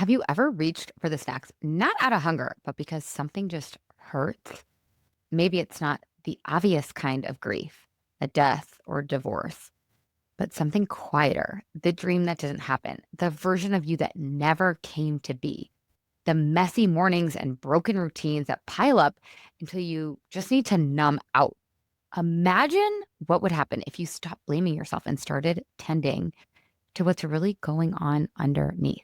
Have you ever reached for the snacks, not out of hunger, but because something just hurts? Maybe it's not the obvious kind of grief, a death or divorce, but something quieter, the dream that didn't happen, the version of you that never came to be, the messy mornings and broken routines that pile up until you just need to numb out. Imagine what would happen if you stopped blaming yourself and started tending to what's really going on underneath.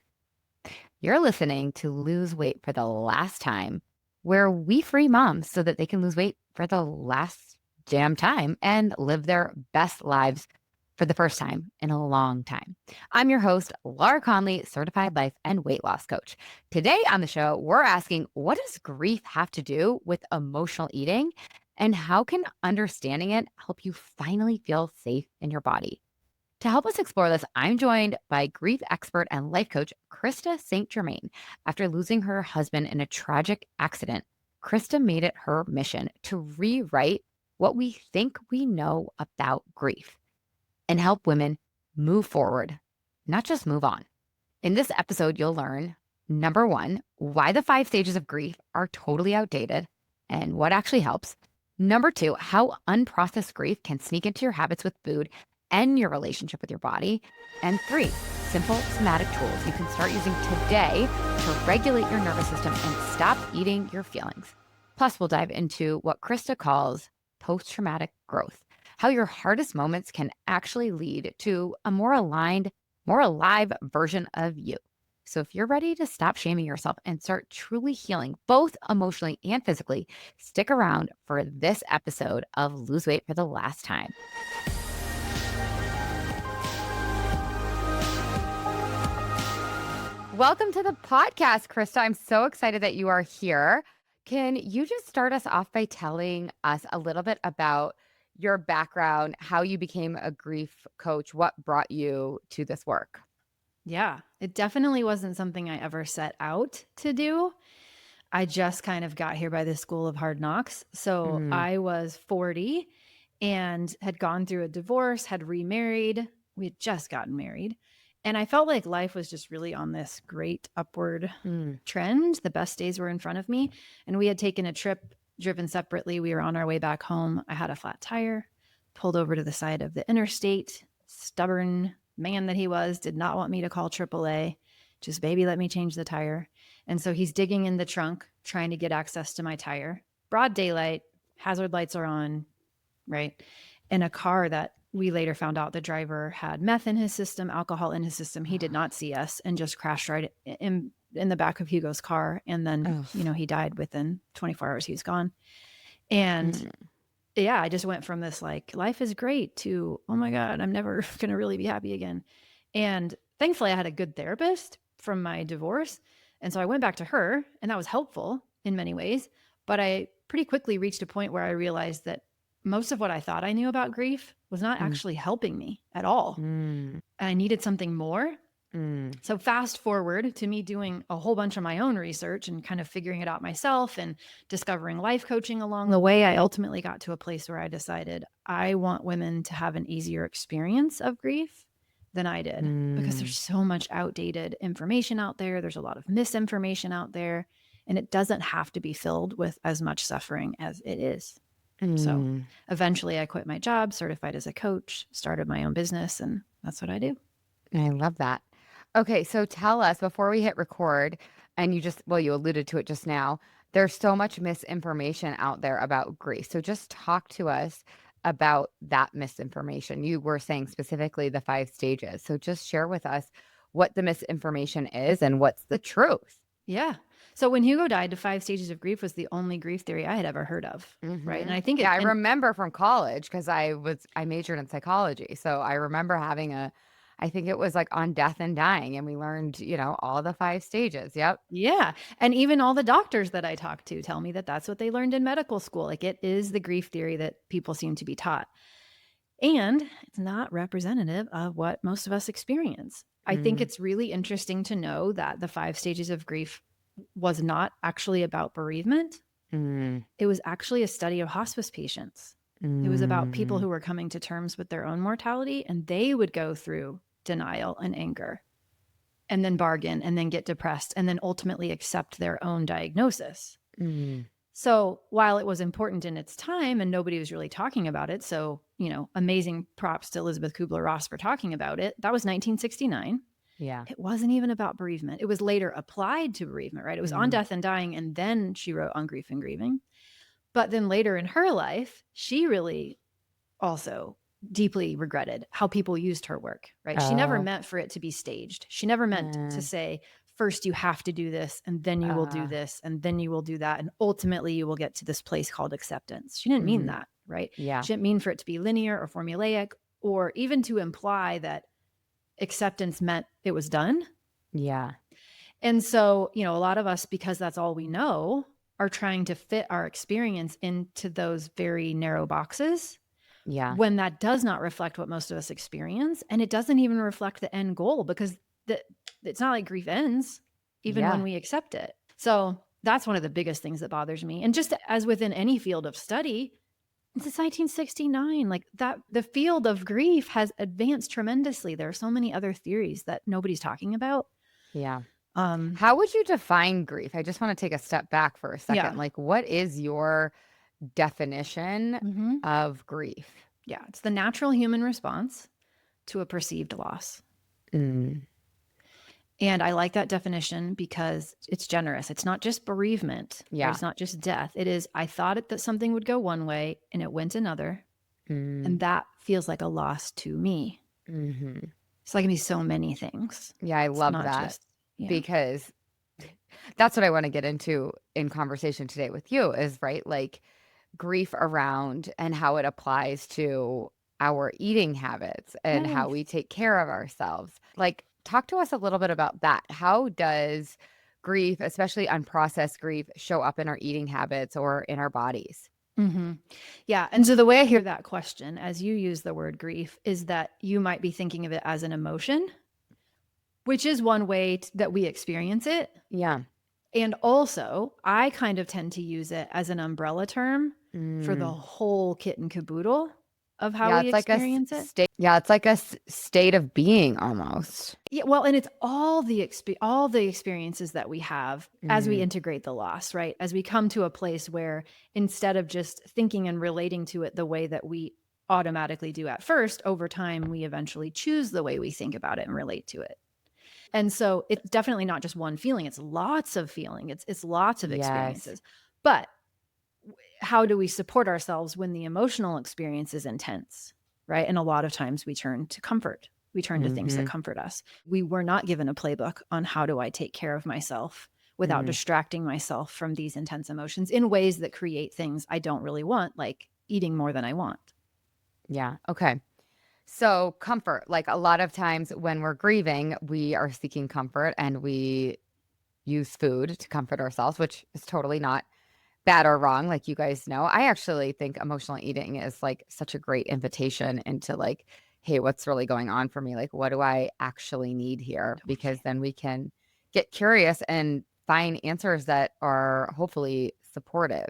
You're listening to Lose Weight for the Last Time, where we free moms so that they can lose weight for the last damn time and live their best lives for the first time in a long time. I'm your host, Laura Conley, certified life and weight loss coach. Today on the show, we're asking, what does grief have to do with emotional eating? And how can understanding it help you finally feel safe in your body? To help us explore this, I'm joined by grief expert and life coach, Krista St. Germain. After losing her husband in a tragic accident, Krista made it her mission to rewrite what we think we know about grief and help women move forward, not just move on. In this episode, you'll learn number one, why the 5 stages of grief are totally outdated and what actually helps. Number two, how unprocessed grief can sneak into your habits with food and your relationship with your body. And 3, simple somatic tools you can start using today to regulate your nervous system and stop eating your feelings. Plus, we'll dive into what Krista calls post-traumatic growth, how your hardest moments can actually lead to a more aligned, more alive version of you. So if you're ready to stop shaming yourself and start truly healing, both emotionally and physically, stick around for this episode of Lose Weight for the Last Time. Welcome to the podcast, Krista. I'm so excited that you are here. Can you just start us off by telling us a little bit about your background, how you became a grief coach, what brought you to this work? Yeah, it definitely wasn't something I ever set out to do. I just kind of got here by the school of hard knocks. So I was 40 and had gone through a divorce, had remarried. We had just gotten married. And I felt like life was just really on this great upward trend. The best days were in front of me. And we had taken a trip, driven separately. We were on our way back home. I had a flat tire, pulled over to the side of the interstate. Stubborn man that he was, did not want me to call AAA. Just, baby, let me change the tire. And so he's digging in the trunk, trying to get access to my tire. Broad daylight, hazard lights are on, right? In a car that we later found out the driver had meth in his system, alcohol in his system. He did not see us and just crashed right in the back of Hugo's car. And then, he died within 24 hours. He was gone. And yeah, I just went from this like, life is great to, oh my God, I'm never going to really be happy again. And thankfully I had a good therapist from my divorce. And so I went back to her, and that was helpful in many ways. But I pretty quickly reached a point where I realized that most of what I thought I knew about grief was not actually helping me at all. I needed something more. So fast forward to me doing a whole bunch of my own research and kind of figuring it out myself and discovering life coaching along the way. I ultimately got to a place where I decided I want women to have an easier experience of grief than I did, because there's so much outdated information out there. There's a lot of misinformation out there, and it doesn't have to be filled with as much suffering as it is. So eventually I quit my job, certified as a coach, started my own business, and that's what I do. I love that. Okay, so tell us, before we hit record, and you alluded to it just now, there's so much misinformation out there about grief. So just talk to us about that misinformation. You were saying specifically the 5 stages. So just share with us what the misinformation is and what's the truth. Yeah. So when Hugo died, the 5 stages of grief was the only grief theory I had ever heard of. Right. And I think I remember from college, because I majored in psychology. So I remember having I think it was like on death and dying, and we learned, all the 5 stages. Yep. Yeah. And even all the doctors that I talked to tell me that that's what they learned in medical school. Like, it is the grief theory that people seem to be taught. And it's not representative of what most of us experience. I think it's really interesting to know that the 5 stages of grief was not actually about bereavement. It was actually a study of hospice patients. It was about people who were coming to terms with their own mortality, and they would go through denial and anger. and then bargain and then get depressed and then ultimately accept their own diagnosis. So while it was important in its time and nobody was really talking about it, so, amazing props to Elizabeth Kubler-Ross for talking about it. That was 1969. Yeah. It wasn't even about bereavement. It was later applied to bereavement, right? It was on death and dying, and then she wrote on grief and grieving. But then later in her life, she really also deeply regretted how people used her work, right? She never meant for it to be staged. She never meant to say, first you have to do this, and then you will do this, and then you will do that, and ultimately you will get to this place called acceptance. She didn't mean that, right? Yeah. She didn't mean for it to be linear or formulaic, or even to imply that acceptance meant it was done. Yeah. And so, a lot of us, because that's all we know, are trying to fit our experience into those very narrow boxes. Yeah. When that does not reflect what most of us experience, and it doesn't even reflect the end goal, because it's not like grief ends even when we accept it. So that's one of the biggest things that bothers me. And just as within any field of study, since 1969, like that, the field of grief has advanced tremendously. There are so many other theories that nobody's talking about. Yeah. How would you define grief? I just want to take a step back for a second. Yeah. Like, what is your definition of grief? Yeah. It's the natural human response to a perceived loss. And I like that definition because it's generous. It's not just bereavement. Yeah. Right? It's not just death. It is, I thought that something would go one way and it went another. And that feels like a loss to me. So that can be so many things. Yeah, I love that because that's what I want to get into in conversation today with you is, right, like grief around and how it applies to our eating habits and how we take care of ourselves. Like, talk to us a little bit about that. How does grief, especially unprocessed grief, show up in our eating habits or in our bodies? Yeah. And so the way I hear that question, as you use the word grief, is that you might be thinking of it as an emotion, which is one way that we experience it. Yeah. And also, I kind of tend to use it as an umbrella term for the whole kit and caboodle of how we experience it. It's like a state of being almost. Yeah, well, and it's all the experiences that we have as we integrate the loss, right? As we come to a place where instead of just thinking and relating to it the way that we automatically do at first, over time, we eventually choose the way we think about it and relate to it. And so it's definitely not just one feeling. It's lots of feeling. It's lots of experiences. But how do we support ourselves when the emotional experience is intense, right? And a lot of times we turn to comfort. We turn to things that comfort us. We were not given a playbook on how do I take care of myself without distracting myself from these intense emotions in ways that create things I don't really want, like eating more than I want. Yeah. Okay. So comfort, like a lot of times when we're grieving, we are seeking comfort and we use food to comfort ourselves, which is totally not bad or wrong. Like you guys know, I actually think emotional eating is like such a great invitation into like, hey, what's really going on for me? Like, what do I actually need here? Because then we can get curious and find answers that are hopefully supportive.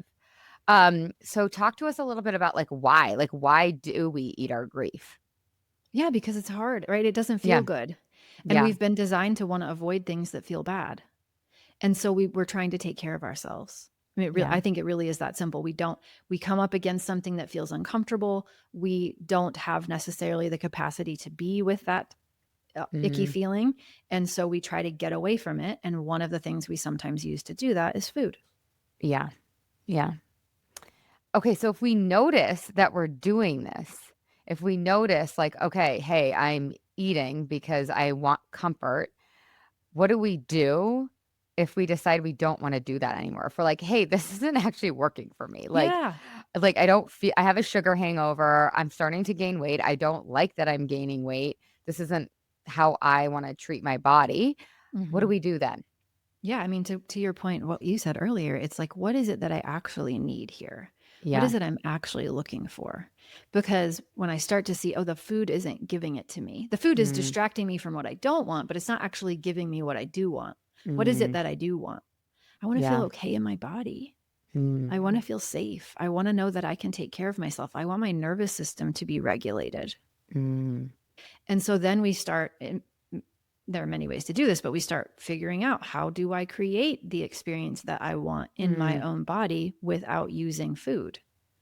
So talk to us a little bit about like why do we eat our grief? Yeah, because it's hard, right? It doesn't feel good. And Yeah. we've been designed to want to avoid things that feel bad. And so we're trying to take care of ourselves. I mean, I think it really is that simple. We come up against something that feels uncomfortable. We don't have necessarily the capacity to be with that icky feeling. And so we try to get away from it. And one of the things we sometimes use to do that is food. Yeah. Yeah. Okay. So if we notice that we're doing this, if we notice like, okay, hey, I'm eating because I want comfort, what do we do if we decide we don't want to do that anymore? If we're like, hey, this isn't actually working for me. Like I don't feel, I have a sugar hangover. I'm starting to gain weight. I don't like that I'm gaining weight. This isn't how I want to treat my body. What do we do then? Yeah. I mean, to your point, what you said earlier, it's like, what is it that I actually need here? Yeah. What is it I'm actually looking for? Because when I start to see, oh, the food isn't giving it to me. The food is distracting me from what I don't want, but it's not actually giving me what I do want. What is it that I do want? I want to feel okay in my body. I want to feel safe. I want to know that I can take care of myself. I want my nervous system to be regulated. And so then we start there are many ways to do this, but we start figuring out, how do I create the experience that I want in my Mm, own body without using food?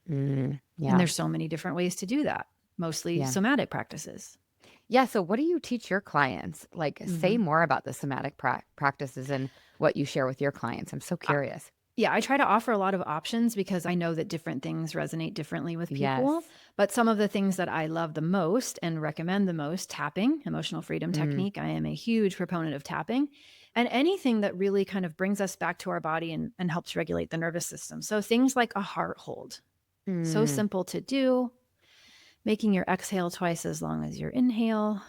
And yeah. there's so many different ways to do that, mostly Yeah. somatic practices. Yeah. So, what do you teach your clients? Like, say Mhm. more about the somatic practices and what you share with your clients. I'm so I curious. Yeah, I try to offer a lot of options because I know that different things resonate differently with people. Yes. But some of the things that I love the most and recommend the most, tapping, emotional freedom Mm, technique. I am a huge proponent of tapping, and anything that really kind of brings us back to our body and helps regulate the nervous system. So things like a heart hold, so mm, simple to do, making your exhale twice as long as your inhale,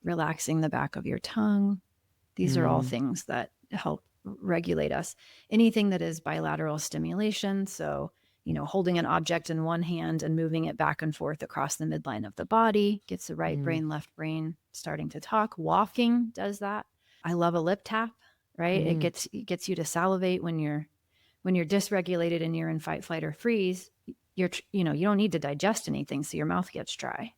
relaxing the back of your tongue. These are all mm, things that help regulate us. Anything that is bilateral stimulation, so, holding an object in one hand and moving it back and forth across the midline of the body gets the right mm, brain, left brain starting to talk. Walking does that. I love a lip tap, right? mm, It gets you to salivate when you're dysregulated and you're in fight, flight, or freeze. You don't need to digest anything, so your mouth gets dry.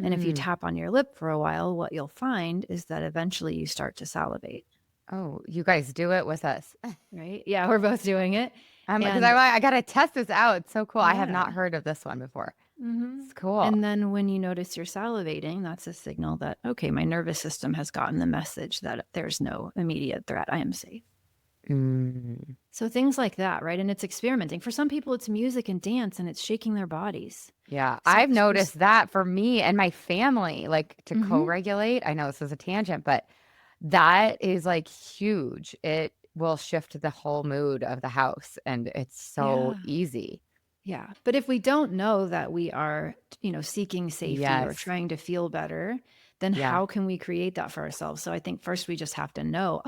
And if you mm. tap on your lip for a while, what you'll find is that eventually you start to salivate. Oh, you guys do it with us. Right? Yeah, we're both doing it. Because And I got to test this out. It's so cool. I have yeah. not heard of this one before. Mhm. It's cool. And then when you notice you're salivating, that's a signal that, okay, my nervous system has gotten the message that there's no immediate threat. I am safe. Mm. So things like that, right? And it's experimenting. For some people, it's music and dance and it's shaking their bodies. Yeah, So, I've noticed that for me and my family, like to Mhm. co-regulate. I know this is a tangent, but that is like huge. It will shift the whole mood of the house and it's so Yeah. easy. Yeah. But if we don't know that we are, seeking safety or Yes. trying to feel better, then Yeah. how can we create that for ourselves? So I think first we just have to know,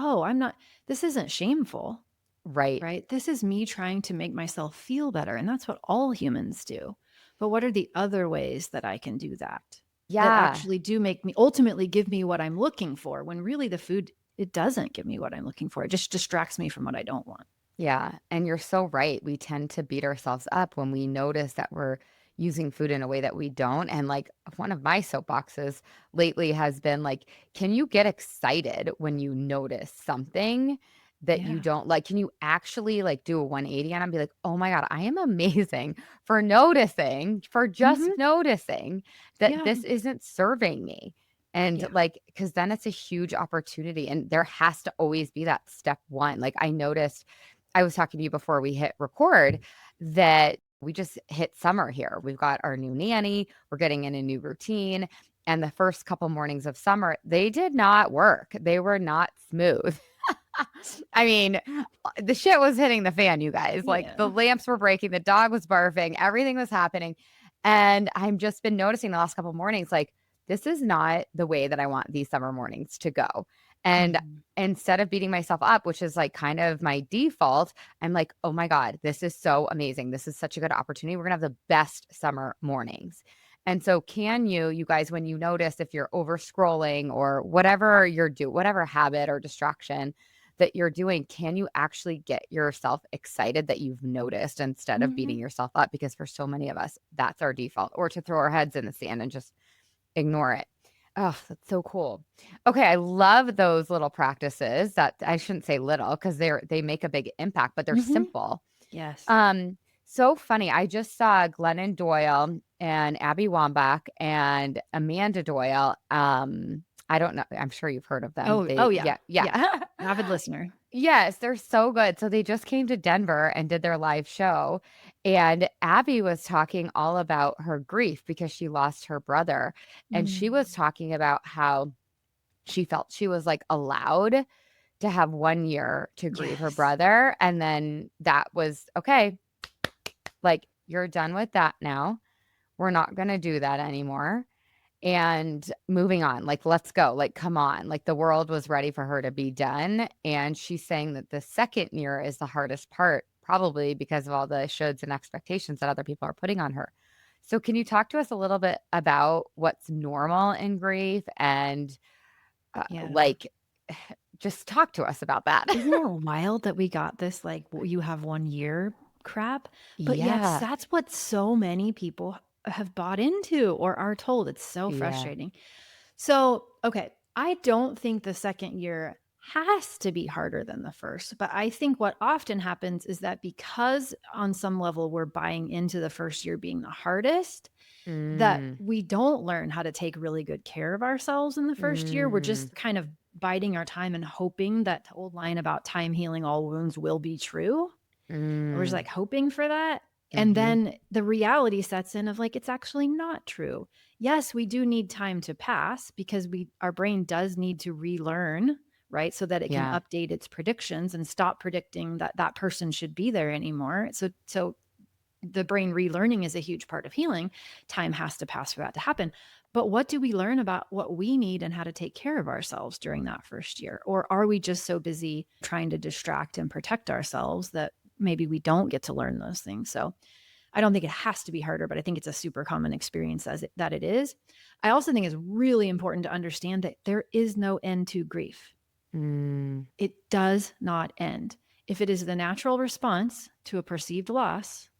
this isn't shameful, Right. right? This is me trying to make myself feel better. And that's what all humans do. But what are the other ways that I can do that? That Yeah. actually do make me ultimately give me what I'm looking for, when really the food, it doesn't give me what I'm looking for. It just distracts me from what I don't want. Yeah, and you're so right. We tend to beat ourselves up when we notice that we're using food in a way that we don't. And like one of my soapboxes lately has been like, can you get excited when you notice something that you Yeah. don't like? Can you actually like do a 180 on it and be like, oh my God, I am amazing for noticing, for just Hmm. noticing that Yeah. this isn't serving me. And Yeah. like, because then it's a huge opportunity. And there has to always be that step one. Like, I noticed I was talking to you before we hit record that we just hit summer here. We've got our new nanny, we're getting in a new routine. And the first couple mornings of summer, they did not work. They were not smooth. I mean, the shit was hitting the fan, you guys. Like the Yeah. lamps were breaking, the dog was barfing, everything was happening. And I've just been noticing the last couple mornings, like, this is not the way that I want these summer mornings to go. And Mhm. instead of beating myself up, which is like kind of my default, I'm like, oh my God, this is so amazing. This is such a good opportunity. We're going to have the best summer mornings. And so, can you guys, when you notice if you're over scrolling or whatever you're doing, whatever habit or distraction that you're doing, can you actually get yourself excited that you've noticed instead of beating Mhm. yourself up? Because for so many of us, that's our default, or to throw our heads in the sand and just ignore it. Oh, that's so cool. Okay, I love those little practices that I shouldn't say little because they make a big impact, but they're Mhm. simple. Yes. Um, so funny. I just saw Glennon Doyle and Abby Wambach and Amanda Doyle. I don't know. I'm sure you've heard of them. Oh, yeah. Yeah, Yeah. yeah. Avid listener. Yes, they're so good. So they just came to Denver and did their live show. And Abby was talking all about her grief because she lost her brother. And she was Mm. talking about how she felt she was like allowed to have 1 year to grieve her Yes. brother. And then that was okay, like you're done with that now. We're not going to do that anymore. And moving on, like, let's go. Like, come on. Like, the world was ready for her to be done. And she's saying that the second year is the hardest part, probably because of all the shoulds and expectations that other people are putting on her. So, can you talk to us a little bit about what's normal in grief and Yeah. like, just talk to us about that? Isn't it wild that we got this, like, you have 1 year crap? But yet Yeah. that's what so many people have bought into or are told. It's so Yeah. frustrating. So, okay. I don't think the second year has to be harder than the first, but I think what often happens is that because on some level we're buying into the first year being the hardest, that Mm, we don't learn how to take really good care of ourselves in the first year. We're mm, just kind of biding our time and hoping that old line about time healing all wounds will be true. We're just mm, like hoping for that. And mhm. then the reality sets in of like, it's actually not true. Yes, we do need time to pass because our brain does need to relearn, right? So that it can Yeah. update its predictions and stop predicting that that person should be there anymore. So the brain relearning is a huge part of healing. Time has to pass for that to happen. But what do we learn about what we need and how to take care of ourselves during that first year? Or are we just so busy trying to distract and protect ourselves that maybe we don't get to learn those things? So I don't think it has to be harder, but I think it's a super common experience that it is. I also think it's really important to understand that there is no end to grief. Mm, It does not end. If it is the natural response to a perceived loss,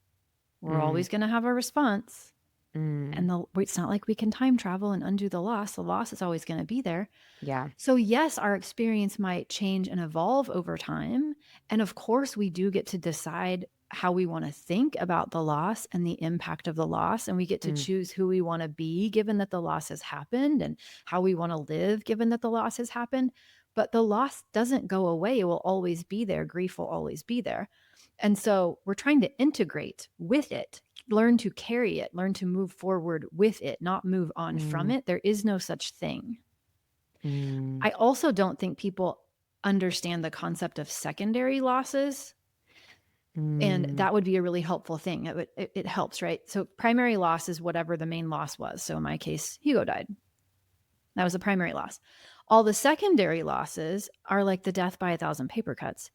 we're mm, always going to have a response. mm. And it's not like we can time travel and undo the loss. The loss is always going to be there. Yeah. So, yes, our experience might change and evolve over time. And of course, we do get to decide how we want to think about the loss and the impact of the loss. And we get to Mm, choose who we want to be given that the loss has happened and how we want to live given that the loss has happened. But the loss doesn't go away. It will always be there. Grief will always be there. And so we're trying to integrate with it, learn to carry it, learn to move forward with it, not move on from mm, it. There is no such thing. mm, I also don't think people understand the concept of secondary losses. And mm, that would be a really helpful thing. It helps, right? So primary loss is whatever the main loss was. So in my case, Hugo died. That was a primary loss. All the secondary losses are like the death by 1,000 paper cuts.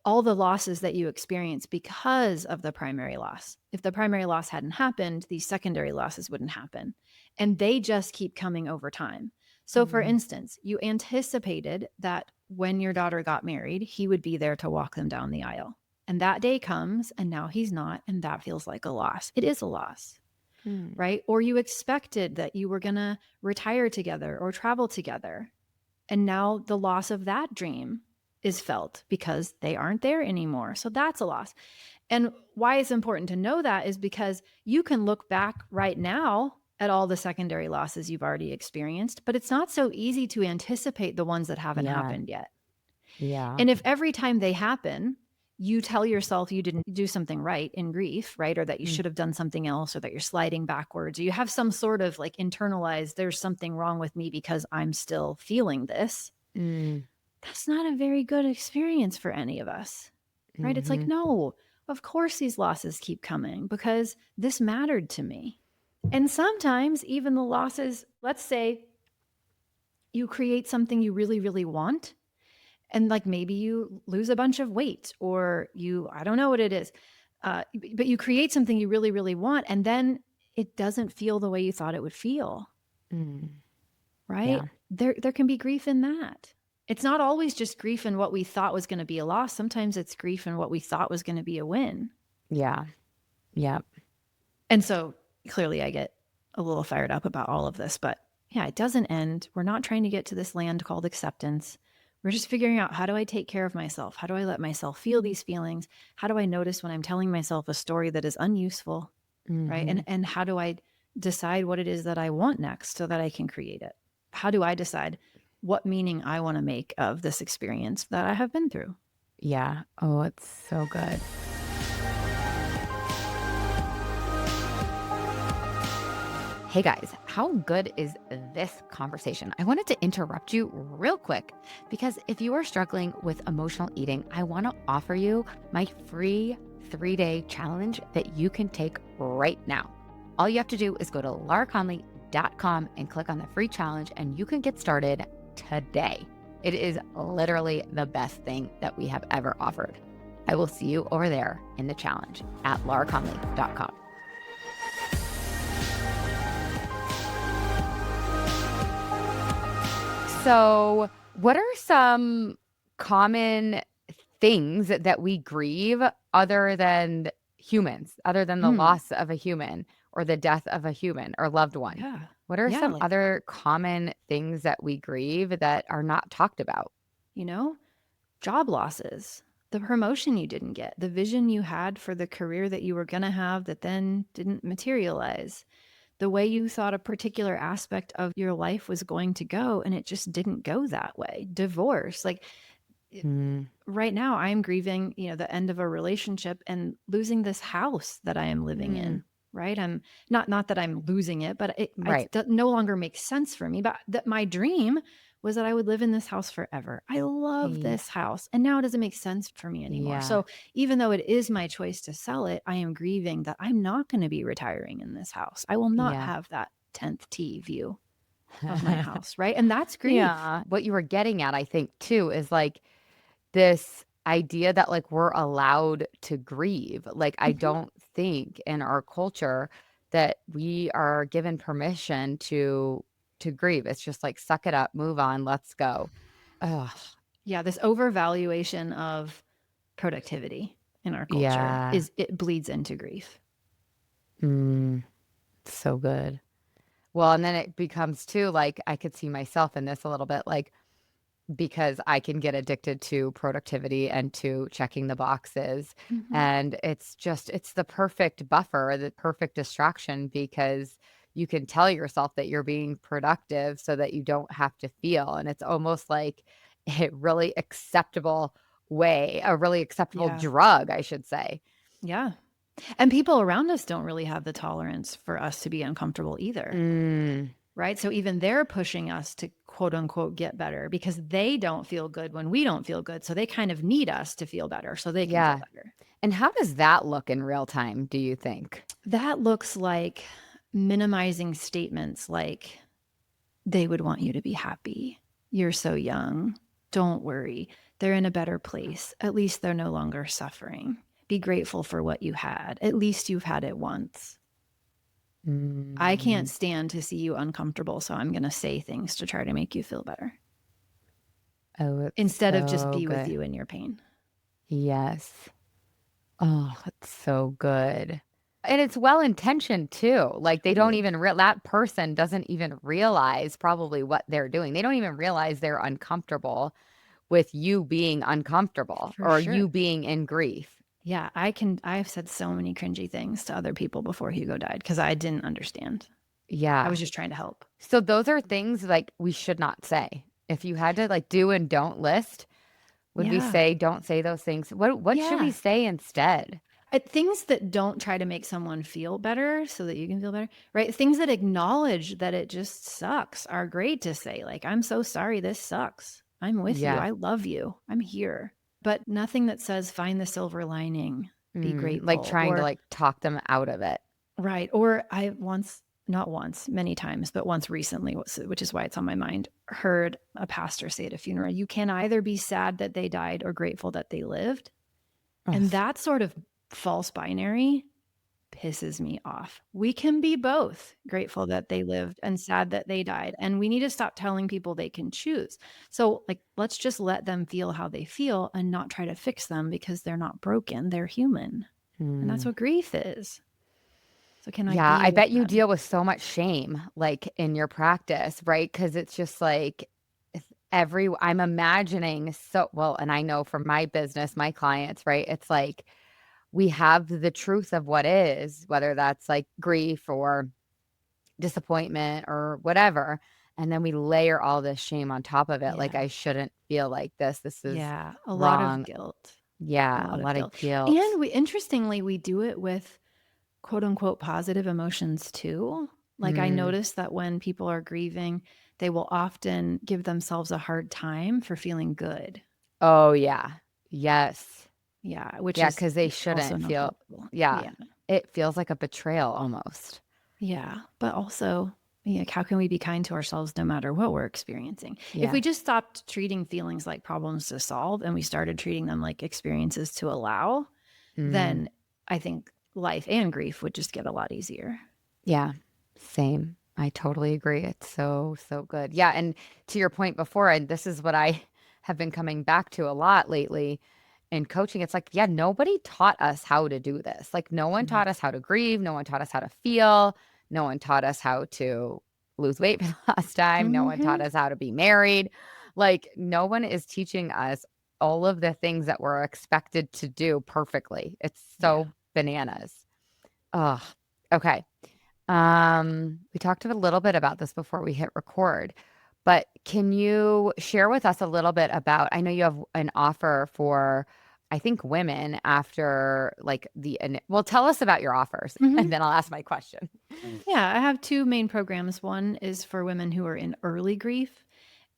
All the losses that you experience because of the primary loss. If the primary loss hadn't happened, these secondary losses wouldn't happen. And they just keep coming over time. So, for mm, instance, you anticipated that when your daughter got married, he would be there to walk them down the aisle. And that day comes, and now he's not. And that feels like a loss. It is a loss, mm, right? Or you expected that you were going to retire together or travel together. And now the loss of that dream is felt because they aren't there anymore. So that's a loss. And why it's important to know that is because you can look back right now at all the secondary losses you've already experienced, but it's not so easy to anticipate the ones that haven't yeah. happened yet. Yeah. And if every time they happen, you tell yourself you didn't do something right in grief, right? Or that you Mm, should have done something else, or that you're sliding backwards, or you have some sort of like internalized, there's something wrong with me because I'm still feeling this. mm, That's not a very good experience for any of us, right? It's like, mhm. no, of course these losses keep coming because this mattered to me. And sometimes even the losses, let's say you create something you really, really want, and like maybe you lose a bunch of weight or I don't know what it is, but you create something you really, really want, and then it doesn't feel the way you thought it would feel. Mm, Right? yeah. There can be grief in that. It's not always just grief in what we thought was going to be a loss. Sometimes it's grief in what we thought was going to be a win. Yeah. Yep. And so clearly I get a little fired up about all of this, but yeah, it doesn't end. We're not trying to get to this land called acceptance. We're just figuring out, how do I take care of myself? How do I let myself feel these feelings? How do I notice when I'm telling myself a story that is unuseful, right? Mhm. And how do I decide what it is that I want next so that I can create it? How do I decide what meaning I want to make of this experience that I have been through? Yeah. Oh, it's so good. Hey guys, how good is this conversation? I wanted to interrupt you real quick because if you are struggling with emotional eating, I want to offer you my free 3-day challenge that you can take right now. All you have to do is go to lauraconley.com and click on the free challenge, and you can get started today. It is literally the best thing that we have ever offered. I will see you over there in the challenge at lauraconley.com. So, what are some common things that we grieve other than humans, other than the Mm. loss of a human? or the death of a human or loved one. Yeah. What are Yeah, some like, other common things that we grieve that are not talked about? you know, job losses, the promotion you didn't get, the vision you had for the career that you were going to have that then didn't materialize, the way you thought a particular aspect of your life was going to go and it just didn't go that way. Divorce, like Mm, right now I'm grieving, the end of a relationship and losing this house that I am living mm, in, right? I'm not that I'm losing it, but right. no longer makes sense for me. But that my dream was that I would live in this house forever. I love Ye- this house. And now it doesn't make sense for me anymore. Yeah. So even though it is my choice to sell it, I am grieving that I'm not going to be retiring in this house. I will not Yeah. have that 10th T view of my house, right? And that's grief. Yeah. What you were getting at, I think, too, is like this idea that like we're allowed to grieve. Like I Mhm. don't think in our culture that we are given permission to grieve. It's just like suck it up, move on, let's go. Ugh. Yeah, this overvaluation of productivity in our culture Yeah. it bleeds into grief. Mm, so good. Well, and then it becomes too like I could see myself in this a little bit like because I can get addicted to productivity and to checking the boxes. Mhm. And it's the perfect buffer, the perfect distraction because you can tell yourself that you're being productive so that you don't have to feel. And it's almost like a really acceptable way, a really acceptable Yeah. drug, I should say. Yeah. And people around us don't really have the tolerance for us to be uncomfortable either, Mm, right? So even they're pushing us to quote unquote get better because they don't feel good when we don't feel good. So they kind of need us to feel better so they can feel yeah. better. And how does that look in real time, do you think? That looks like minimizing statements like, they would want you to be happy. You're so young. Don't worry. They're in a better place. At least they're no longer suffering. Be grateful for what you had. At least you've had it once. I can't Mm, stand to see you uncomfortable, so I'm going to say things to try to make you feel better oh, it's instead of just so be with good. you in your pain. Yes. Oh, it's so good. And it's well intentioned too. Like they don't Totally. even that person doesn't even realize probably what they're doing. They don't even realize they're uncomfortable with you being uncomfortable For or sure. you being in grief. Yeah, I've said so many cringy things to other people before Hugo died because I didn't understand. I Yeah. was just trying to help. So those are things like we should not say. If you had to like do and don't list, would we Yeah. say don't say those things? What should we Yeah. say instead? Things that don't try to make someone feel better so that you can feel better, right? Things that acknowledge that it just sucks are great to say. Like, I'm so sorry this sucks. I'm with you. Yeah. I love you. I'm here. But nothing that says find the silver lining, be Like grateful, trying to or like talk them out of it. right. Or I once, not once, many times, but once recently, which is why it's on my mind, heard a pastor say at a funeral, you can either be sad that they died or grateful that they lived. And Ugh. that sort of false binary pisses me off. We can be both grateful that they lived and sad that they died. And we need to stop telling people they can choose. So, like, let's just let them feel how they feel and not try to fix them because they're not broken. They're human. And that's Hmm. what grief is. So, can I Yeah, be I with bet you them? deal with so much shame, like, in your practice, right? Because it's just like if I'm imagining so well, and I know from my business, my clients, right? It's like we have the truth of what is, whether that's like grief or disappointment or whatever, and then we layer all this shame on top of it. Like, Yeah. I shouldn't feel like this. This is Yeah. A lot of wrong. guilt. A Yeah, a lot of lot of guilt. guilt. And interestingly, we do it with quote unquote positive emotions too. Like I Mm. notice that when people are grieving, they will often give themselves a hard time for feeling good. Oh, yeah. Yes. Yeah, which Yeah, is because they also shouldn't not feel helpful. yeah. Yeah. It feels like a betrayal almost. Yeah. But also, yeah, how can we be kind to ourselves no matter what we're experiencing? If we Yeah. just stopped treating feelings like problems to solve and we started treating them like experiences to allow, Mm. then I think life and grief would just get a lot easier. Yeah. Same. I totally agree. It's so, so good. Yeah, and to your point before, and this is what I have been coming back to a lot lately, in coaching, it's like, yeah, nobody taught us how to do this. Like, no one Mhm. taught us how to grieve. No one taught us how to feel. No one taught us how to lose weight for the last time. No one taught Mhm. us how to be married. Like, no one is teaching us all of the things that we're expected to do perfectly. It's Yeah. so bananas. Ugh. Okay. We talked a little bit about this before we hit record, but can you share with us a little bit about, I know you have an offer for, I think, women after like well, tell us about your offers and Mhm. then I'll ask my question. Yeah, I have 2 main programs. One is for women who are in early grief.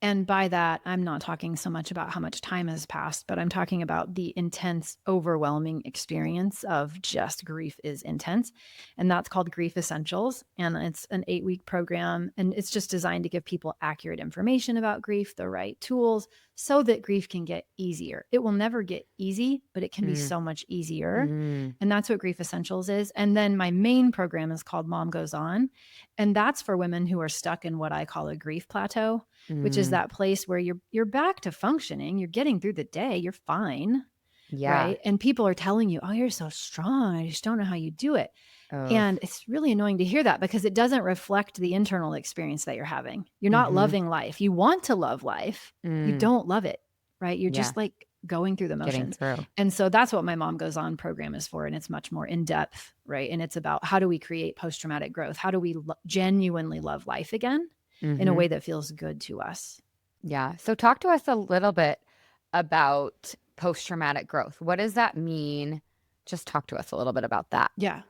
And by that, I'm not talking so much about how much time has passed, but I'm talking about the intense, overwhelming experience of just grief is intense. And that's called Grief Essentials. And it's an 8-week program. And it's just designed to give people accurate information about grief, the right tools, so that grief can get easier. It will never get easy, but it can be Mm, so much easier. mm, And that's what Grief Essentials is. And then my main program is called Mom Goes On. And that's for women who are stuck in what I call a grief plateau, which is mm. that place where you're back to functioning, you're getting through the day, you're fine, Yeah. right? And people are telling you, "Oh, you're so strong. I just don't know how you do it." Oh. And it's really annoying to hear that because it doesn't reflect the internal experience that you're having. You're not Mm-hmm. loving life. You want to love life. You Mm, don't love it, right? You're yeah. just like going through the Getting motions. through. And so that's what my Mom Goes On program is for. And it's much more in depth, right? And it's about how do we create post traumatic growth? How do we genuinely love life again in a Mm-hmm. way that feels good to us? Yeah. So talk to us a little bit about post-traumatic growth. What does that mean? Just talk to us a little bit about that. Yeah.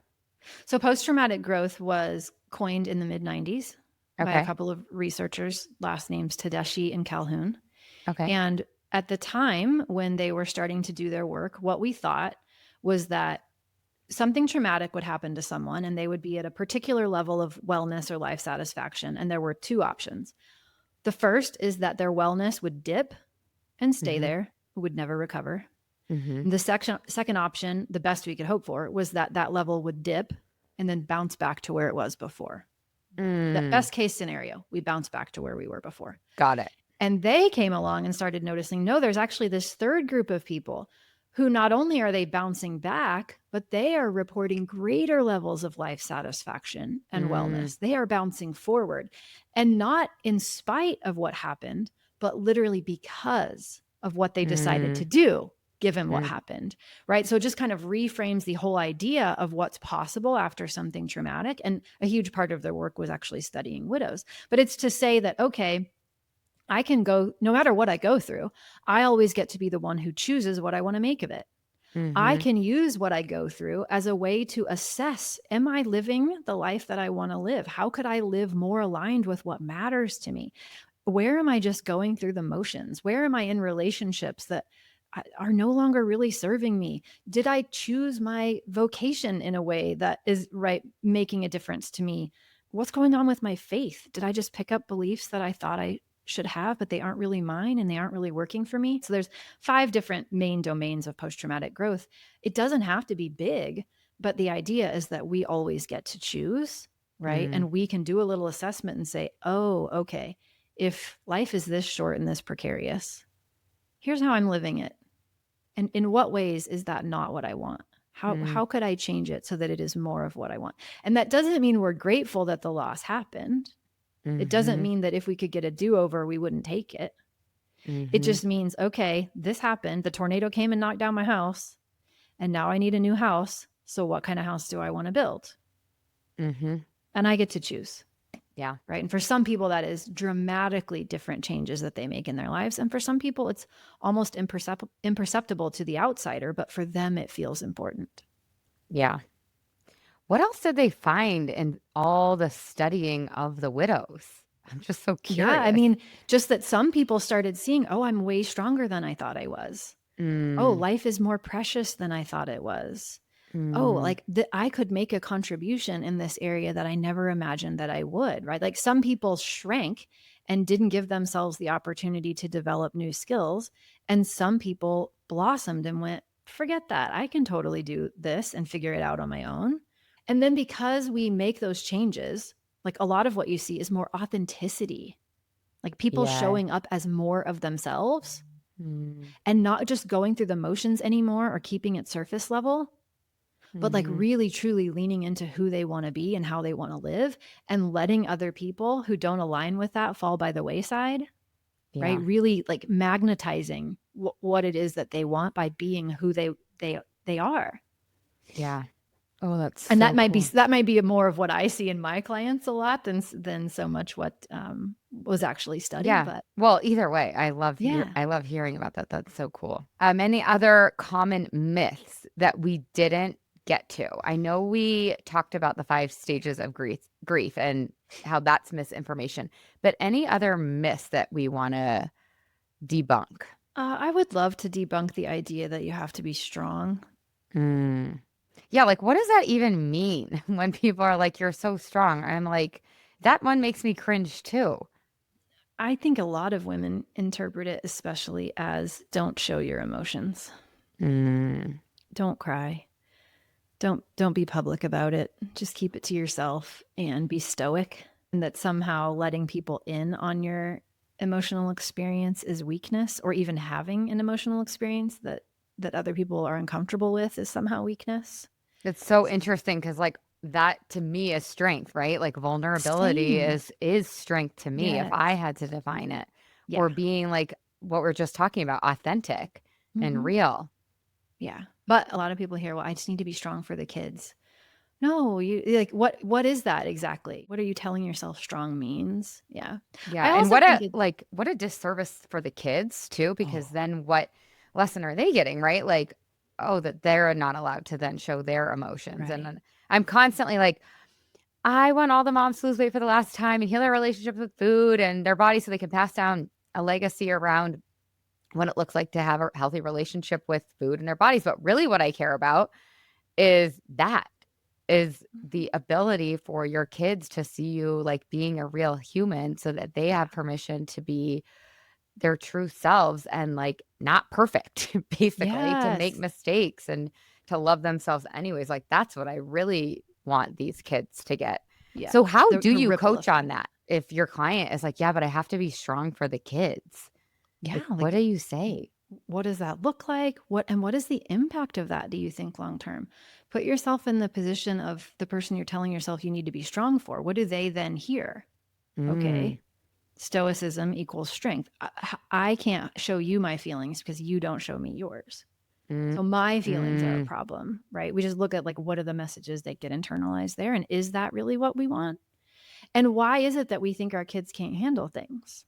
So post traumatic growth was coined in the mid 90s by a Okay. couple of researchers, last names Tedeschi and Calhoun. Okay. And at the time when they were starting to do their work, what we thought was that something traumatic would happen to someone and they would be at a particular level of wellness or life satisfaction. And there were 2 options. The first is that their wellness would dip and stay Mhm. there, would never recover. Mhm. And the second option, the best we could hope for, was that that level would dip and then bounce back to where it was before. The Mm. best case scenario, we bounce back to where we were before. Got it. And they came along and started noticing, no, there's actually this third group of people who not only are they bouncing back, but they are reporting greater levels of life satisfaction and Mm. wellness. They are bouncing forward, and not in spite of what happened, but literally because of what they decided to Mm. do given what Mm. happened, right? So it just kind of reframes the whole idea of what's possible after something traumatic. And a huge part of their work was actually studying widows. But it's to say that, okay, I can go, no matter what I go through, I always get to be the one who chooses what I want to make of it. I Mhm. can use what I go through as a way to assess, am I living the life that I want to live? How could I live more aligned with what matters to me? Where am I just going through the motions? Where am I in relationships that are no longer really serving me? Did I choose my vocation in a way that is right, making a difference to me? What's going on with my faith? Did I just pick up beliefs that I thought I should have, but they aren't really mine and they aren't really working for me? So there's 5 different main domains of post-traumatic growth. It doesn't have to be big, but the idea is that we always get to choose, right? Mm. And we can do a little assessment and say, oh, okay, if life is this short and this precarious, here's how I'm living it. And in what ways is that not what I want? Mm. How could I change it so that it is more of what I want? And that doesn't mean we're grateful that the loss happened. It doesn't Mhm. mean that if we could get a do-over, we wouldn't take it. It Mhm. just means, okay, this happened. The tornado came and knocked down my house, and now I need a new house. So what kind of house do I want to build? Mhm. And I get to choose. Yeah. Right. And for some people, that is dramatically different changes that they make in their lives. And for some people, it's almost imperceptible to the outsider, but for them, it feels important. Yeah. What else did they find in all the studying of the widows? I'm just so Yeah. I curious. mean, just that some people started seeing, oh, I'm way stronger than I thought I was. Oh, Mm. life is more precious than I thought it was. Oh, Mm. like I could make a contribution in this area that I never imagined that I would, right? Like some people shrank and didn't give themselves the opportunity to develop new skills. And some people blossomed and went, forget that. I can totally do this and figure it out on my own. And then because we make those changes, like a lot of what you see is more authenticity, like people Yeah. showing up as more of themselves. Mm. and not just going through the motions anymore or keeping it surface level, but like Mhm. really truly leaning into who they want to be and how they want to live, and letting other people who don't align with that fall by the wayside, right? Yeah. Really like magnetizing what it is that they want by being who they are. Yeah. Oh, that's And so cool. that might be more of what I see in my clients a lot than so much what was actually studied. Yeah. But Well, either way, yeah. I love hearing about that. That's so cool. Any other common myths that we didn't get to? I know we talked about the 5 stages of grief and how that's misinformation, but any other myths that we want to debunk? I would love to debunk the idea that you have to be strong. Mm. Yeah, like what does that even mean when people are like, you're so strong? I'm like, that one makes me cringe too. I think a lot of women interpret it especially as don't show your emotions. Mm. Don't cry. Don't be public about it. Just keep it to yourself and be stoic. And that somehow letting people in on your emotional experience is weakness, or even having an emotional experience that other people are uncomfortable with is somehow weakness. It's so interesting because like that to me is strength, right? Like vulnerability Same. is strength to me if I Yes. had to define it. Yeah. Or being like what we're just talking about, authentic and Mhm. real. Yeah. But a lot of people hear, well, I just need to be strong for the kids. No, you like what is that exactly? What are you telling yourself strong means? Yeah. Yeah, I and also think it what a disservice for the kids too, because oh, then what lesson are they getting, right? Like, oh, that they're not allowed to then show their emotions. And right. then I'm constantly like, I want all the moms to lose weight for the last time and heal their relationships with food and their bodies so they can pass down a legacy around what it looks like to have a healthy relationship with food and their bodies. But really what I care about is Mhm. the ability for your kids to see you like being a real human so that they Yeah. have permission to be their true selves and like not perfect, basically, to make Yes. mistakes and to love themselves anyways. Like that's what I really want these kids to get. Yeah. So how do The you ripple coach on effect. that? If your client is like, yeah, but I have to be strong for the kids. Yeah, Like, what like do you say? what does that look like? What is the impact of that, do you think long term? Put yourself in the position of the person you're telling yourself you need to be strong for. What do they then hear? Mm, Okay. Stoicism equals strength. I can't show you my feelings because you don't show me yours. mm, So my feelings are a mm. problem, right? We just look at like what are the messages that get internalized there, and is that really what we want? And why is it that we think our kids can't handle things?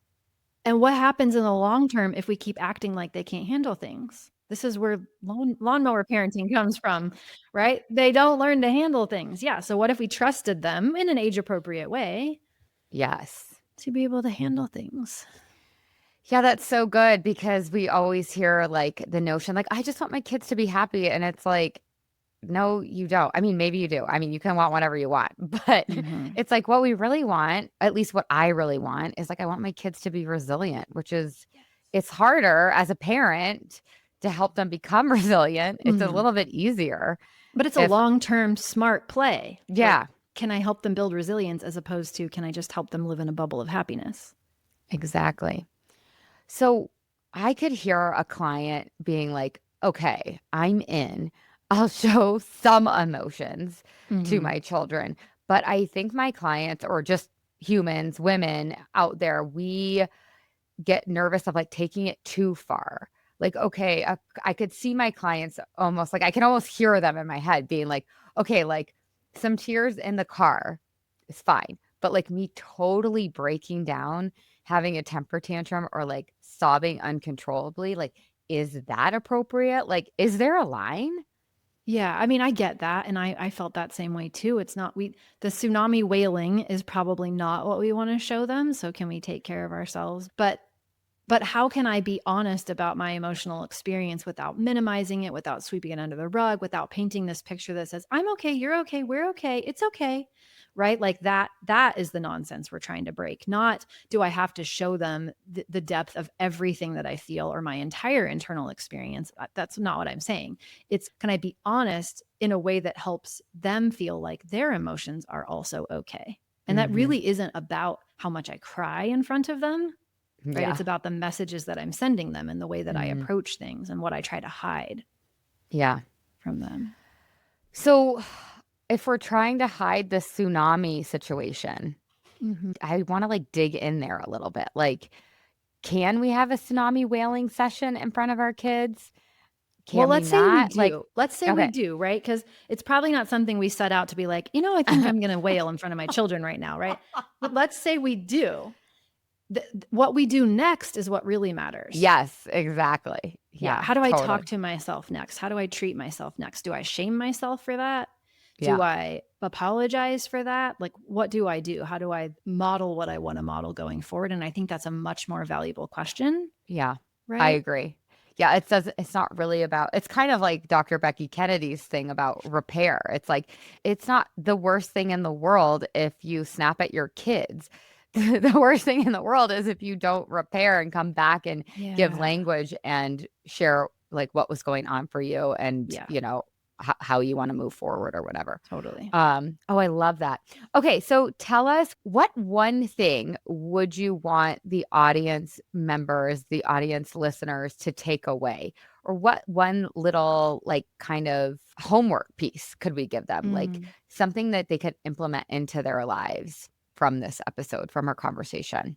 And what happens in the long term if we keep acting like they can't handle things? This is where lawnmower parenting comes from, right? They don't learn to handle things. Yeah. So what if we trusted them in an age appropriate way Yes. to be able to handle things? Yeah, that's so good because we always hear like the notion, like, I just want my kids to be happy. And it's like, no, you don't. I mean, maybe you do. I mean, you can want whatever you want, but Mhm. it's like what we really want, at least what I really want, is like, I want my kids to be resilient, which is, Yes. it's harder as a parent to help them become resilient. It's a Mhm. little bit easier But it's a if, long-term smart play. Like, yeah, can I help them build resilience as opposed to can I just help them live in a bubble of happiness? exactly. So I could hear a client being like, okay, I'm in. I'll show some emotions to Mhm. my children. But I think my clients, or just humans, women out there, we get nervous of like taking it too far. Like, okay, I could see my clients almost like I can almost hear them in my head being like, okay, like some tears in the car is fine. But like me totally breaking down, having a temper tantrum or like sobbing uncontrollably, like, is that appropriate? Like, is there a line? Yeah, I mean, I get that, and I felt that same way too. It's not we the tsunami wailing is probably not what we wanna show them, so can we take care of ourselves? But how can I be honest about my emotional experience without minimizing it, without sweeping it under the rug, without painting this picture that says, "I'm okay, you're okay, we're okay, it's okay." Right? Like that is the nonsense we're trying to break. Not do I have to show them the depth of everything that I feel or my entire internal experience. That's not what I'm saying. It's can I be honest in a way that helps them feel like their emotions are also okay? And that Hmm. really isn't about how much I cry in front of them. right? Yeah. It's about the messages that I'm sending them and the way that I Mhm. approach things and what I try to hide Yeah. from them. So if we're trying to hide the tsunami situation, Mhm. I want to like dig in there a little bit. Like, can we have a tsunami whaling session in front of our kids? Well, Can we let's say we not? Like, do. Let's say we okay. do, right? Because it's probably not something we set out to be like, I think I'm going to wail in front of my children right now, right? But let's say we do. What we do next is what really matters. Yes, exactly. Yeah. Yeah, How do I talk totally. to myself next? How do I treat myself next? Do I shame myself for that? Do Yeah. I apologize for that? Like, what do I do? How do I model what I want to model going forward? And I think that's a much more valuable question, Yeah, I right? agree. Yeah, it's not really about it's kind of like Dr. Becky Kennedy's thing about repair. It's like it's not the worst thing in the world if you snap at your kids. The worst thing in the world is if you don't repair and come back and give Yeah. language and share like what was going on for you and, Yeah, how you want to move forward or whatever. totally. Oh, I love that. Okay, so tell us what one thing would you want the audience members, the audience listeners to take away? Or what one little like kind of homework piece could we give them? Like Mm. something that they could implement into their lives from this episode, from our conversation.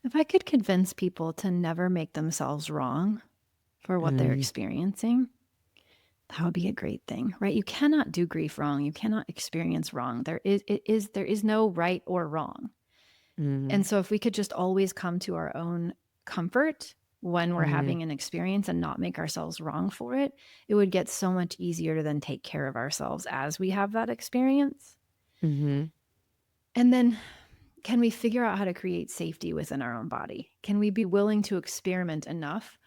If I could convince people to never make themselves wrong for what they're Mm, experiencing, that would be a great thing, right? You cannot do grief wrong. You cannot experience wrong. There is no right or wrong. mm, And so if we could just always come to our own comfort when we're mm, having an experience and not make ourselves wrong for it, it would get so much easier to then take care of ourselves as we have that experience. mhm, And then can we figure out how to create safety within our own body? Can we be willing to experiment enough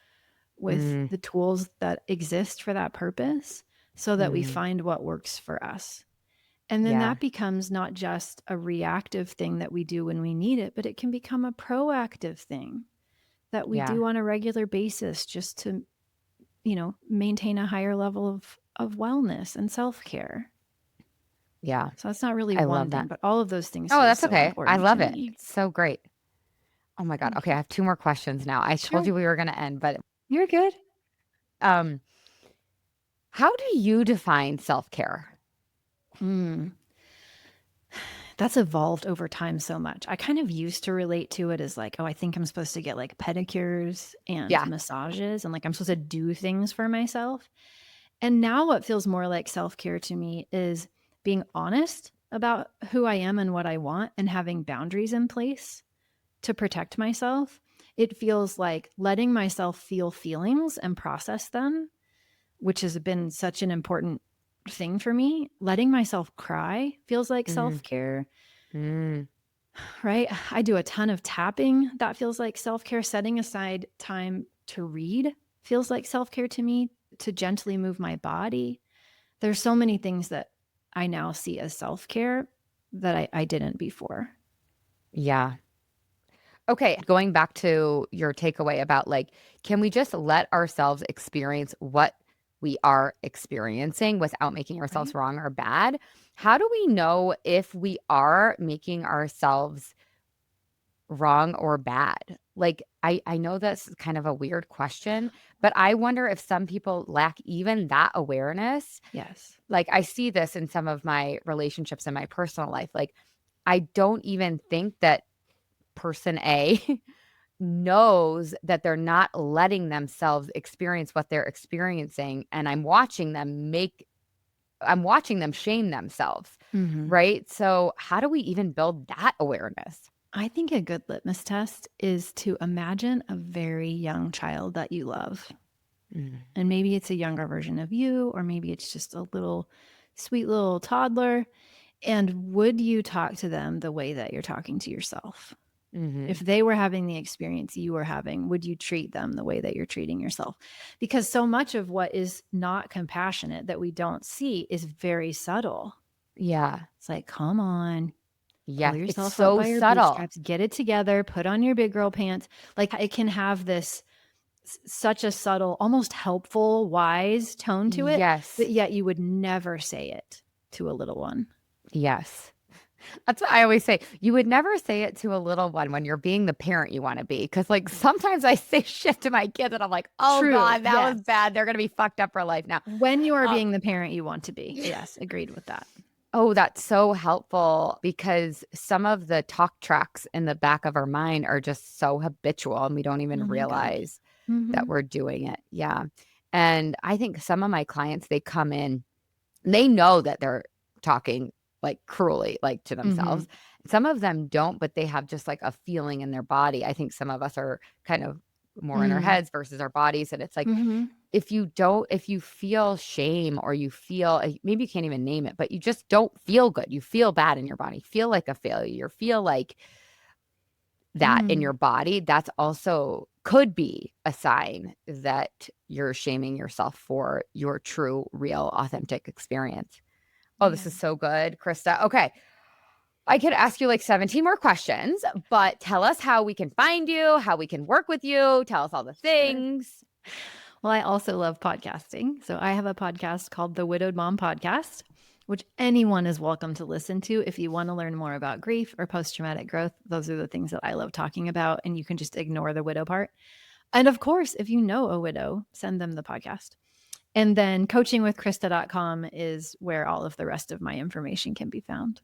with mm, the tools that exist for that purpose so that we mm. find what works for us? And then Yeah, that becomes not just a reactive thing that we do when we need it, but it can become a proactive thing that we yeah, do on a regular basis just to, maintain a higher level of wellness and self-care. yeah. So that's not really I one love thing, that. but all of those things Oh, feel that's so okay. I important to love it. me. It's so great. Oh my God. Thank Okay, I you. have 2 more questions now. I told Sure. you we were gonna end, but, You're good. um, how do you define self-care? Mm. That's evolved over time so much. I kind of used to relate to it as like, oh, I think I'm supposed to get like pedicures and Yeah. massages and like I'm supposed to do things for myself. And now what feels more like self-care to me is being honest about who I am and what I want and having boundaries in place to protect myself. It feels like letting myself feel feelings and process them, which has been such an important thing for me. Letting myself cry feels like Mm, self-care. mm, Right? I do a ton of tapping. That feels like self-care. Setting aside time to read feels like self-care to me, to gently move my body. There's so many things that I now see as self-care that I didn't before. yeah. Okay, going back to your takeaway about, like, can we just let ourselves experience what we are experiencing without making ourselves Right? wrong or bad? How do we know if we are making ourselves wrong or bad? Like, I know that's kind of a weird question, but I wonder if some people lack even that awareness. Yes. Like, I see this in some of my relationships in my personal life. Like, I don't even think that person A knows that they're not letting themselves experience what they're experiencing, and I'm watching them shame themselves, Mhm. right? So, how do we even build that awareness? I think a good litmus test is to imagine a very young child that you love. Mm, And maybe it's a younger version of you, or maybe it's just a little sweet little toddler. And would you talk to them the way that you're talking to yourself? If mhm. they were having the experience you were having, would you treat them the way that you're treating yourself? Because so much of what is not compassionate that we don't see is very subtle. Yeah. It's like, come on, pull Yes, it's yourself up so by your subtle. bootstraps, get it together, put on your big girl pants. Like it can have this such a subtle, almost helpful, wise tone to it, Yes. but yet you would never say it to a little one. Yes. That's what I always say. You would never say it to a little one when you're being the parent you want to be. Cause like sometimes I say shit to my kids and I'm like, oh True. God, that was Yes. bad. They're going to be fucked up for life now. When you are Um, being the parent you want to be. Yes, agreed with that. oh, that's so helpful because some of the talk tracks in the back of our mind are just so habitual and we don't even Oh my God. realize that Mhm. we're doing it. Yeah. And I think some of my clients, they come in, they know that they're talking like cruelly, like to themselves. Mhm. Some of them don't, but they have just like a feeling in their body. I think some of us are kind of more in our Mm. heads versus our bodies. And it's like, Mhm. if you feel shame or you feel, maybe you can't even name it, but you just don't feel good. You feel bad in your body, feel like a failure, feel like that in Mm. your body, that's also could be a sign that you're shaming yourself for your true, real, authentic experience. Oh, this Yeah. is so good, Krista. Okay. I could ask you like 17 more questions, but tell us how we can find you, how we can work with you. Tell us all the Sure. things. Well, I also love podcasting. So I have a podcast called The Widowed Mom Podcast, which anyone is welcome to listen to if you want to learn more about grief or post traumatic growth. Those are the things that I love talking about, and you can just ignore the widow part. And of course, if you know a widow, send them the podcast. And then coachingwithkrista.com is where all of the rest of my information can be found.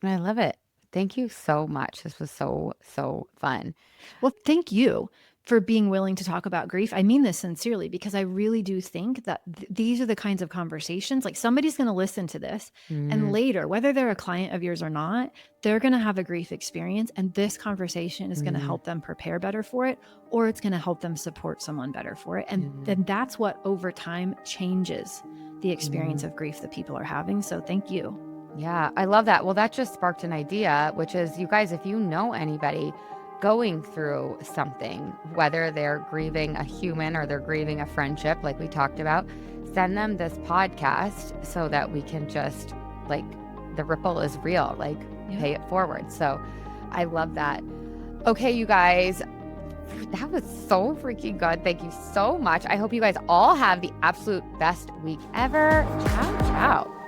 I love it. Thank you so much. This was so, so fun. Well, thank you for being willing to talk about grief. I mean this sincerely because I really do think that these are the kinds of conversations, like somebody's going to listen to this and Mm, later, whether they're a client of yours or not, they're going to have a grief experience and this conversation is going to mm, help them prepare better for it, or it's going to help them support someone better for it. And then that's what over time changes the experience mm. of grief that people are having. So thank you. Yeah, I love that. Well, that just sparked an idea, which is you guys, if you know anybody going through something, whether they're grieving a human or they're grieving a friendship, like we talked about, send them this podcast so that we can just like the ripple is real, like pay it forward. So I love that. Okay, you guys, that was so freaking good. Thank you so much. I hope you guys all have the absolute best week ever. Ciao, ciao.